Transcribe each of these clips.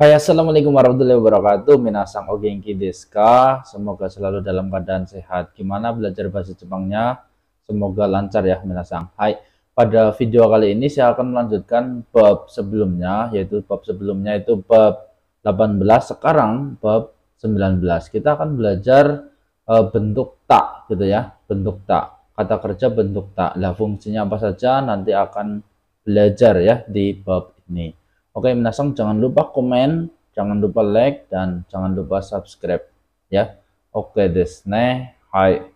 Hai, assalamualaikum warahmatullahi wabarakatuh. Minasang o genki desu ka? Semoga selalu dalam keadaan sehat. Gimana belajar bahasa Jepangnya? Semoga lancar ya, minasang. Hai, pada video kali ini saya akan melanjutkan bab sebelumnya, yaitu bab sebelumnya itu bab 18, sekarang bab 19. Kita akan belajar bentuk tak gitu ya, bentuk tak. Kata kerja bentuk tak. Lah fungsinya apa saja nanti akan belajar ya di bab ini. Oke, minasang jangan lupa komen, jangan lupa like, dan jangan lupa subscribe ya. Oke, desne. Hai.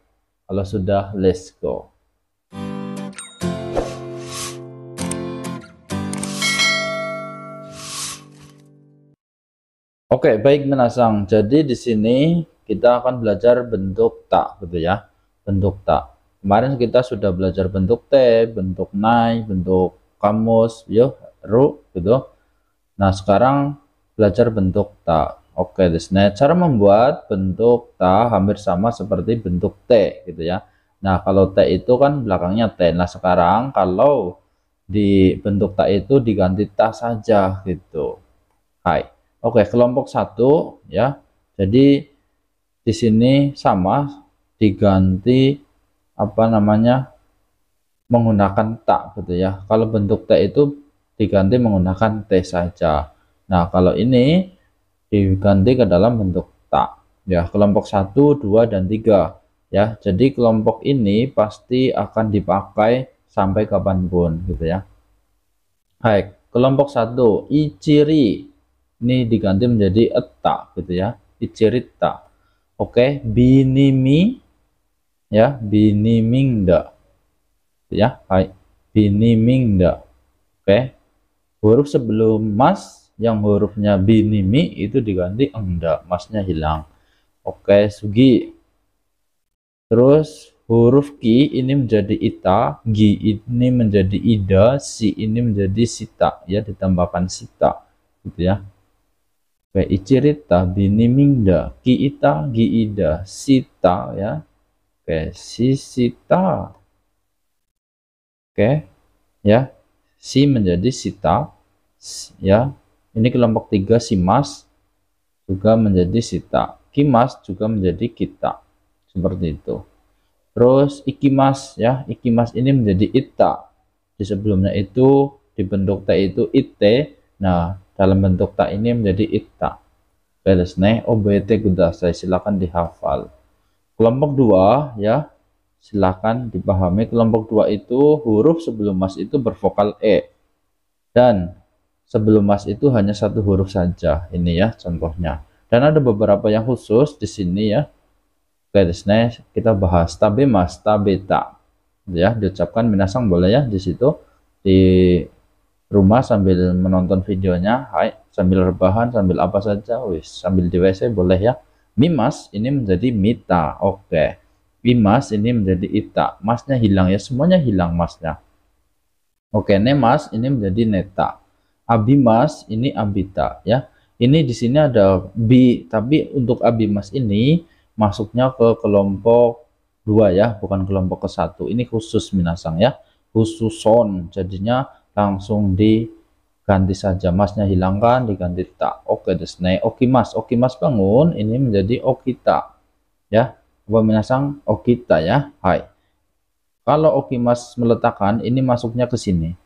Kalau sudah, let's go. Oke, baik minasang. Jadi di sini kita akan belajar bentuk tak gitu ya. Bentuk tak. Kemarin kita sudah belajar bentuk T, bentuk nai, bentuk kamus, yo, ru gitu. Nah, sekarang belajar bentuk ta. Oke, nah, cara membuat bentuk ta hampir sama seperti bentuk T gitu ya. Nah, kalau T itu kan belakangnya T. Nah, sekarang kalau di bentuk ta itu diganti ta saja gitu. Hai. Oke, kelompok satu ya. Jadi di sini sama diganti apa namanya? Menggunakan tak gitu ya. Kalau bentuk T itu diganti menggunakan T saja. Nah, kalau ini diganti ke dalam bentuk tak. Ya, kelompok 1, 2, dan 3. Ya, jadi kelompok ini pasti akan dipakai sampai kapanpun gitu ya. Baik, kelompok 1, ichiri. Ini diganti menjadi eta gitu ya. Ichirita. Oke, binimi ya, binimingda ya. Baik, binimingda. Oke, huruf sebelum mas yang hurufnya binimi itu diganti engda, masnya hilang. Oke, sugi. Terus huruf ki ini menjadi ita, gi ini menjadi ida, si ini menjadi sita ya, ditambahkan sita gitu ya. Oke, icirita, binimingda, ki ita, gi ida, sita ya. Oke, si sita. Oke ya, si menjadi sita ya. Ini kelompok 3 simas juga menjadi sita, kimas juga menjadi kita, seperti itu. Terus ikimas ya, ikimas ini menjadi ita. Di sebelumnya itu di bentuk ta itu ite, nah dalam bentuk ta ini menjadi ita. Beres nih, obt kudasai, silakan dihafal. Kelompok 2 ya, silakan dipahami. Kelompok 2 itu huruf sebelum mas itu bervokal e, dan sebelum mas itu hanya satu huruf saja. Ini ya contohnya. Dan ada beberapa yang khusus di sini ya. Guys, kita bahas tabe mas, tabeta. Ya, diucapkan minasang boleh ya di situ di rumah sambil menonton videonya. Hai, sambil rebahan, sambil apa saja, wis, sambil di WC boleh ya. Mimas ini menjadi mita. Oke. Mimas ini menjadi ita. Masnya hilang ya, semuanya hilang masnya. Oke, nemas ini menjadi neta. Abimas ini abita ya. Ini di sini ada bi, tapi untuk abimas ini masuknya ke kelompok 2 ya, bukan kelompok ke 1. Ini khusus minasang ya. Khususon, jadinya langsung diganti saja, masnya hilangkan, diganti tak. Oke, desne. Okimas, okimas bangun ini menjadi okita ya. Apa minasang? Okita ya. Hai. Kalau okimas meletakkan ini masuknya ke sini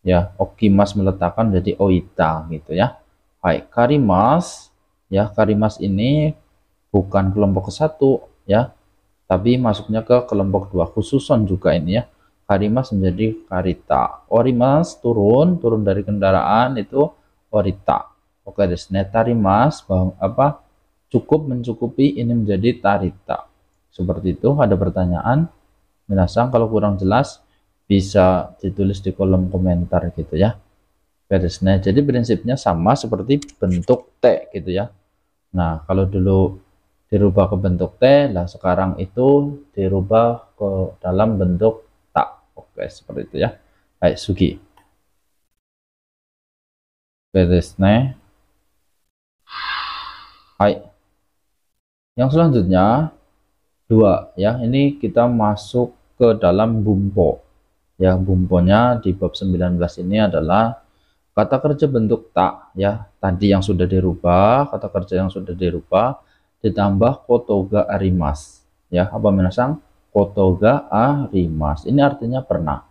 ya, okimas meletakkan jadi oita gitu ya. Hai, karimas ya, karimas ini bukan kelompok ke 1 ya, tapi masuknya ke kelompok 2, khususon juga ini ya. Karimas menjadi karita. Orimas turun dari kendaraan itu orita. Oke, desne tarimas apa cukup mencukupi ini menjadi tarita. Seperti itu. Ada pertanyaan minasang? Kalau kurang jelas bisa ditulis di kolom komentar gitu ya. Nah, jadi prinsipnya sama seperti bentuk T gitu ya. Nah, kalau dulu dirubah ke bentuk T, lah sekarang itu dirubah ke dalam bentuk tak. Oke, seperti itu ya. Baik, sugi. Nah, hai. Yang selanjutnya 2 ya. Ini kita masuk ke dalam bumpo. Ya, bumponya di bab 19 ini adalah Kata kerja bentuk tak ya, tadi yang sudah dirubah, kata kerja yang sudah dirubah ditambah kotoga arimas. Ya, apa menasang? Kotoga arimas. Ini artinya pernah,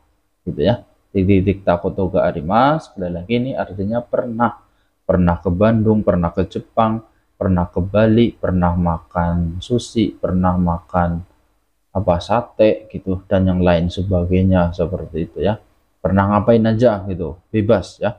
gitu ya. Titik tak kotoga arimas, sekali lagi ini artinya pernah. Pernah ke Bandung, pernah ke Jepang, pernah ke Bali, pernah makan sushi, pernah makan apa sate gitu dan yang lain sebagainya seperti itu ya. Pernah ngapain aja gitu, bebas ya.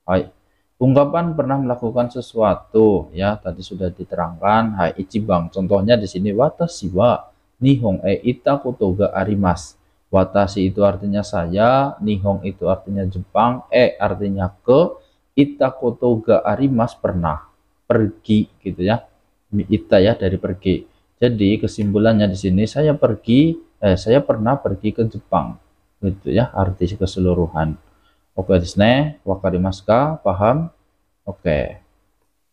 Hai. Ungkapan pernah melakukan sesuatu ya tadi sudah diterangkan. Hai ichibang. Contohnya di sini watashi wa nihon ita koto ga arimasu. Watashi itu artinya saya, nihon itu artinya Jepang, artinya ke, ita koto ga arimasu pernah pergi gitu ya. Ita ya dari pergi. Jadi kesimpulannya di sini saya pernah pergi ke Jepang gitu ya arti keseluruhan. Oke, desu ne. Wakarimasu ka? Paham? Oke.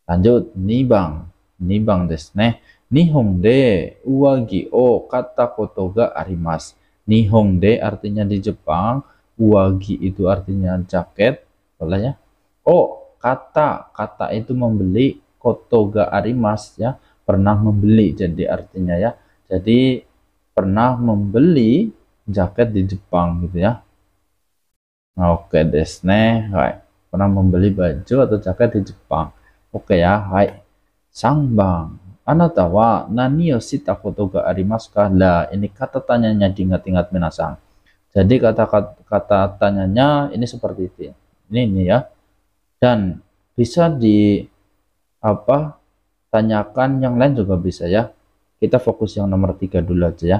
Lanjut. Nibang. Nibang desu ne. Nihon de uwagi o kata koto ga arimasu. Nihon de artinya di Jepang. Uwagi itu artinya jaket. Boleh ya? Oh, kata. Kata itu membeli. Koto ga arimasu ya. Pernah membeli. Jadi artinya ya. Jadi pernah membeli jaket di Jepang gitu ya. Oke, desu ne. Hai. Pernah membeli baju atau jaket di Jepang. Oke ya, hai. Sangbang. Anata wa nani o shita koto ga arimasu ka? Lah, ini kata tanyanya diingat-ingat minasang. Jadi kata tanyanya ini seperti itu. Ini ya. Dan bisa di apa? Tanyakan yang lain juga bisa ya. Kita fokus yang nomor 3 dulu aja ya.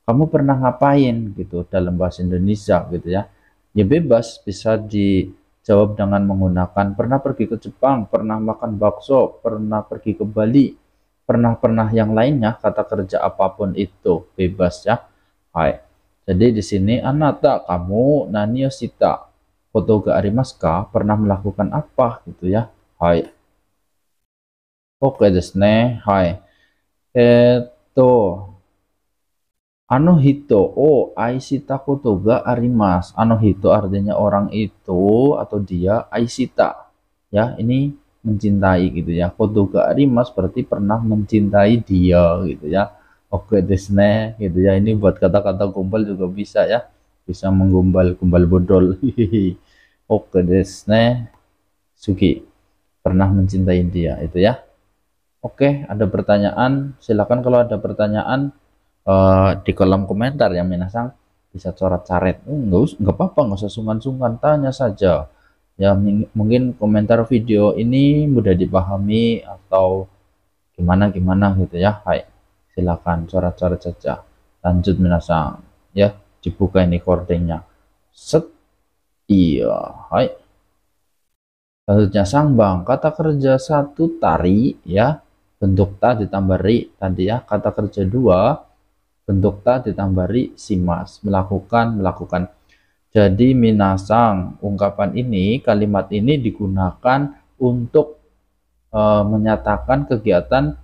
Kamu pernah ngapain gitu dalam bahasa Indonesia gitu ya. Ya bebas, bisa dijawab dengan menggunakan pernah pergi ke Jepang, pernah makan bakso, pernah pergi ke Bali, pernah yang lainnya, kata kerja apapun itu bebas ya. Hai. Jadi di sini anata kamu nani o shita koto ga arimasu ka? Pernah melakukan apa gitu ya. Hai. Oke desu ne. Hai. Anohito o aishita koto ga arimasu. Anohito artinya orang itu atau dia, aishita. Ya, ini mencintai gitu ya. Koto ga arimasu berarti pernah mencintai dia gitu ya. Oke desu ne gitu ya. Ini buat kata-kata gombal juga bisa ya. Bisa menggombal gombal bodol. Oke desu ne. Sugi. Pernah mencintai dia itu ya. Oke, ada pertanyaan? Silakan kalau ada pertanyaan di kolom komentar ya minasang bisa coret-caret. Nggak apa-apa, nggak usah sungkan-sungkan, tanya saja ya. Mungkin komentar video ini mudah dipahami atau gimana gitu ya. Hai, silakan coret-coret saja. Lanjut minasang ya, dibuka ini recordingnya. Set. Iya. Hai. Selanjutnya sangbang, kata kerja 1 tari ya, bentuk ta ditambah ri tadi ya. Kata kerja 2 bentuk ta ditambah ri simas, melakukan. Jadi minasang, ungkapan ini, kalimat ini digunakan untuk menyatakan kegiatan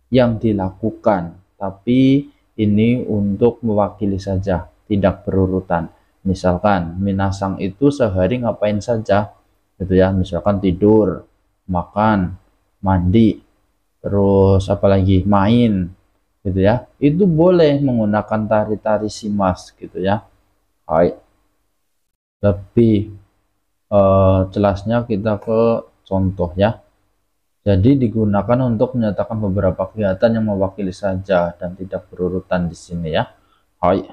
yang dilakukan, tapi ini untuk mewakili saja, tidak berurutan. Misalkan minasang itu sehari ngapain saja gitu ya, misalkan tidur, makan, mandi, terus apalagi main gitu ya, itu boleh menggunakan tari-tari simas gitu ya. Hai. Lebih jelasnya kita ke contoh ya. Jadi digunakan untuk menyatakan beberapa kegiatan yang mewakili saja dan tidak berurutan di sini ya. Hai.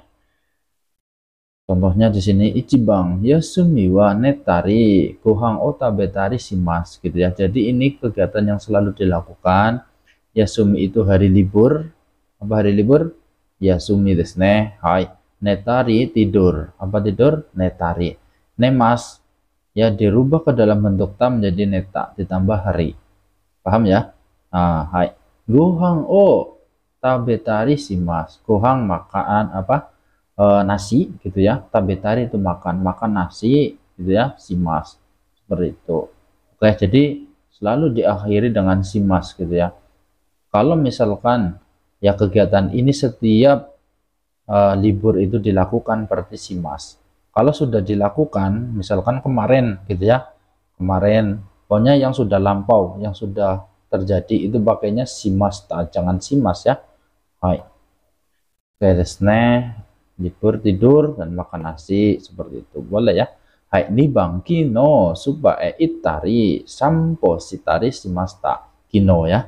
Contohnya di sini ichibang yasumi wa netari gohan o tabetari shimasu gitu ya. Jadi ini kegiatan yang selalu dilakukan. Yasumi itu hari libur. Apa hari libur? Yasumi desu ne. Hai. Netari tidur. Apa tidur? Netari. Nemas ya dirubah ke dalam bentuk ta menjadi neta ditambah hari. Paham ya? Nah, hai. Gohan o tabetari shimasu. Gohan makan apa? Nasi gitu ya. Tabetari itu makan nasi gitu ya. Shimasu seperti itu. Oke, jadi selalu diakhiri dengan shimasu gitu ya. Kalau misalkan ya kegiatan ini setiap libur itu dilakukan berarti shimasu. Kalau sudah dilakukan, misalkan kemarin gitu ya, kemarin. Pokoknya yang sudah lampau, yang sudah terjadi itu pakainya shimashita, jangan shimas ya. Hai. Oke, desne, libur tidur dan makan nasi seperti itu. Boleh ya. Hai, ni bang kino suba itari sampo shitari shimashita. Kino ya.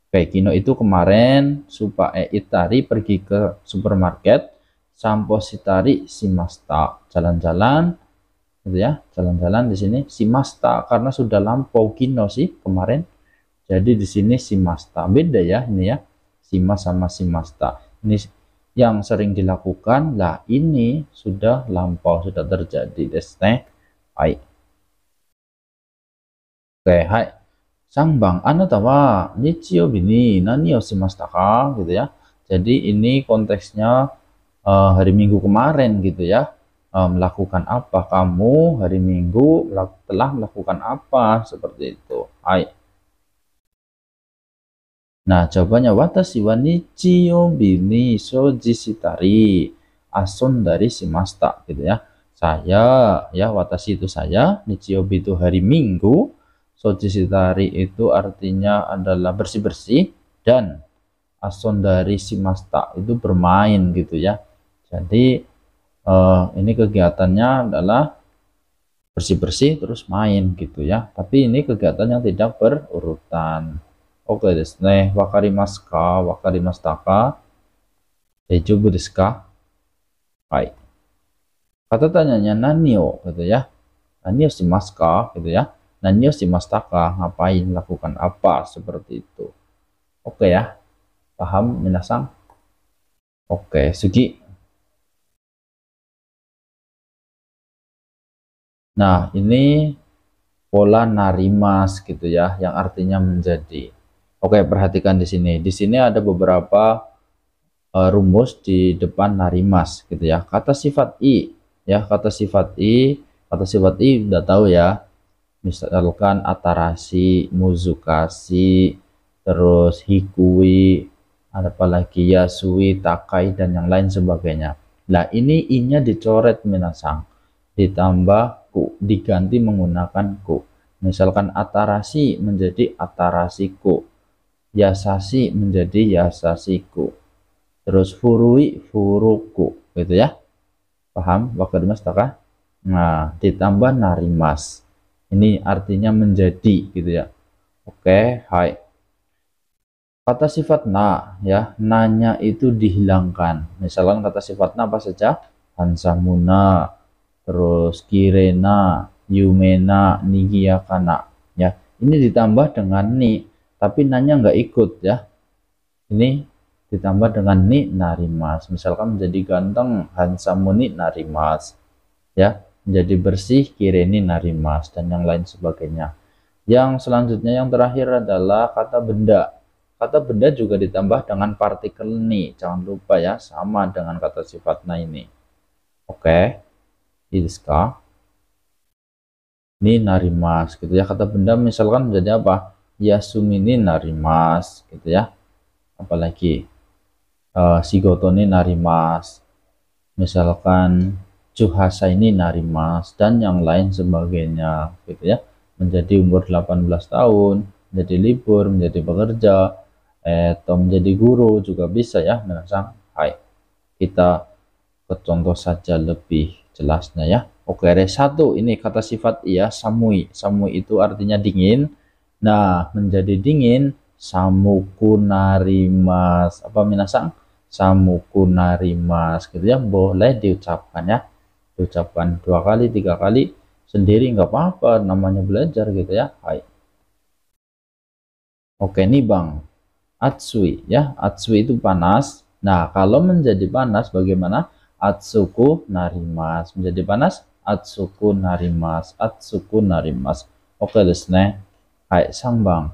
Oke, kino itu kemarin, suba itari pergi ke supermarket, sampo shitari shimashita. Jalan-jalan gitu ya, jalan-jalan di sini shimashita karena sudah lampau kino sih kemarin. Jadi di sini shimashita. Beda ya ini ya. Shimas sama shimashita. Ini yang sering dilakukan, lah ini sudah lampau, sudah terjadi desne. Hai. Oke, hai. Sang bang, tawa nichiyobi ni nani o shimashita ka gitu ya. Jadi ini konteksnya hari Minggu kemarin gitu ya. Melakukan apa kamu hari Minggu, telah melakukan apa seperti itu. Hai. Nah, jawabannya watashi wa nichiyobi ni shoji shitari ason dari shimashita gitu ya. Saya ya, watashi itu saya, nichiyobi itu hari Minggu, shoji shitari itu artinya adalah bersih-bersih, dan ason dari shimashita itu bermain gitu ya. Jadi ini kegiatannya adalah bersih-bersih terus main gitu ya. Tapi ini kegiatan yang tidak berurutan. Oke desu ne. Wakarimasu ka? Wakarimashita ka? Daijoubu desu ka? Hai. Kata tanyanya nani o gitu ya. Nani o shimasu ka gitu ya. Nani o shimashita ka? Ngapain, lakukan apa seperti itu. Oke ya. Paham minasang? Oke, Sugi. Nah, ini pola narimas gitu ya, yang artinya menjadi. Oke, perhatikan di sini. Di sini ada beberapa rumus di depan narimas gitu ya. Kata sifat i ya, kata sifat i udah tahu ya. Misalkan atarashi, muzukashi, terus hikui, ada apa lagi, yasui, takai, dan yang lain sebagainya. Nah, ini i-nya dicoret minasang, ditambah ku, diganti menggunakan ku. Misalkan atarashi menjadi atarashiku, yasashi menjadi yasashiku, terus furui furuku gitu ya. Paham? Wakarimasu kah? Nah, ditambah narimas. Ini artinya menjadi gitu ya. Oke, hai. Kata sifat na ya, nanya itu dihilangkan. Misalkan kata sifat na apa saja? Hansamuna, terus kirena, yumena, nigiyakana ya. Ini ditambah dengan ni, tapi nanya nggak ikut ya. Ini ditambah dengan ni narimas. Misalkan menjadi ganteng, hansamuni narimas ya, menjadi bersih, kireni narimas, dan yang lain sebagainya. Yang selanjutnya yang terakhir adalah kata benda. Kata benda juga ditambah dengan partikel ni, jangan lupa ya, sama dengan kata sifat na ini. Oke, iska ni narimas gitu ya. Kata benda misalkan menjadi apa? Yasumi ni narimas gitu ya. Apalagi shigoto ni narimas. Misalkan juhasa ini narimas, dan yang lain sebagainya gitu ya. Menjadi umur 18 tahun, menjadi libur, menjadi bekerja, atau menjadi guru juga bisa ya minasang. Hai, kita ke contoh saja lebih jelasnya ya. Oke, ada satu ini kata sifat iya, samui. Samui itu artinya dingin. Nah, menjadi dingin, samuku narimas. Apa minasang? Samuku narimas gitu ya. Boleh diucapkan ya. Diucapkan 2 kali, 3 kali sendiri nggak apa-apa, namanya belajar gitu ya. Hai. Oke nih bang, atsui ya, atsui itu panas. Nah, kalau menjadi panas bagaimana? Atsuku narimas. Menjadi panas, atsuku narimas, atsuku narimas. Oke desne. Hai, sang bang.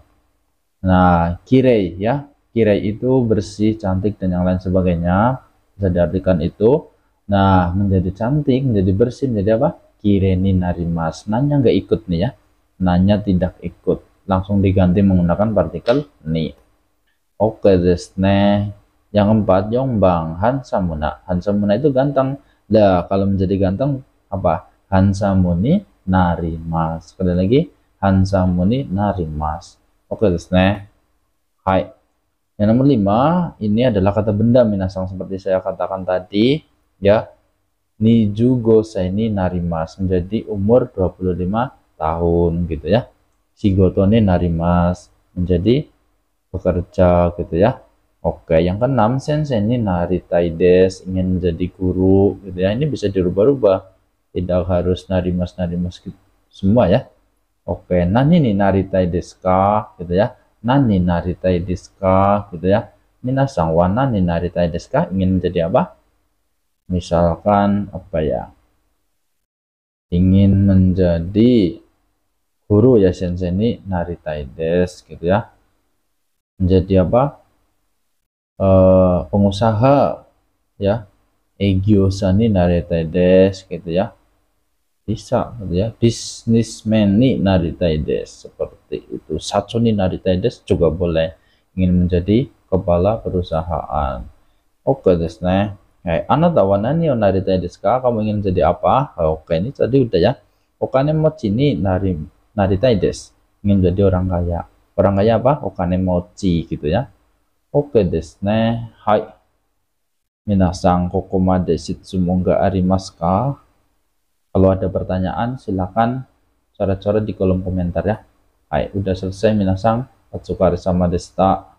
Nah, kirei ya, kirei itu bersih, cantik, dan yang lain sebagainya. Bisa diartikan itu. Nah, menjadi cantik, menjadi bersih, menjadi apa? Kireni narimas. Nanya nggak ikut nih ya. Nanya tidak ikut. Langsung diganti menggunakan partikel ni. Oke desne. Yang keempat, Yongbang, hansamuna. Hansamuna itu ganteng. Nah, kalau menjadi ganteng apa? Hansamuni narimas. Sekali lagi, hansamu ni narimas. Oke, desu ne. Hai. Yang nomor 5, ini adalah kata benda minasang seperti saya katakan tadi, ya. Nijugo sai ni narimas, menjadi umur 25 tahun gitu ya. Shigoto ni narimas, menjadi bekerja gitu ya. Oke, yang keenam, sensei ni naritai desu, ingin menjadi guru gitu ya. Ini bisa dirubah-rubah, tidak harus narimas gitu, semua ya. Oke, nani ni naritai desu ka gitu ya. Nani naritai desu ka gitu ya. Minasang wa nani naritai desu ka, ingin menjadi apa? Misalkan apa ya? Ingin menjadi guru ya, sensei ni naritai desu gitu ya. Menjadi apa? Pengusaha ya. Egyosa ni naritai desu gitu ya. Bisa gitu ya. Businessman ni naritai desu, seperti itu. Satsu ni naritai desu juga boleh, ingin menjadi kepala perusahaan. Oke desu ne. Anata wa nani o naritai desu ka? Kamu ingin menjadi apa? Oke, ini tadi udah ya. Okane mochi ni naritai desu, ingin menjadi orang kaya. Orang kaya apa? Okane mochi gitu ya. Oke desu ne. Hai. Minasang kokomade shitsumon ga arimasu ka? Kalau ada pertanyaan silakan coret-coret di kolom komentar ya. Hai, udah selesai minasang. Otsukare sama deshita.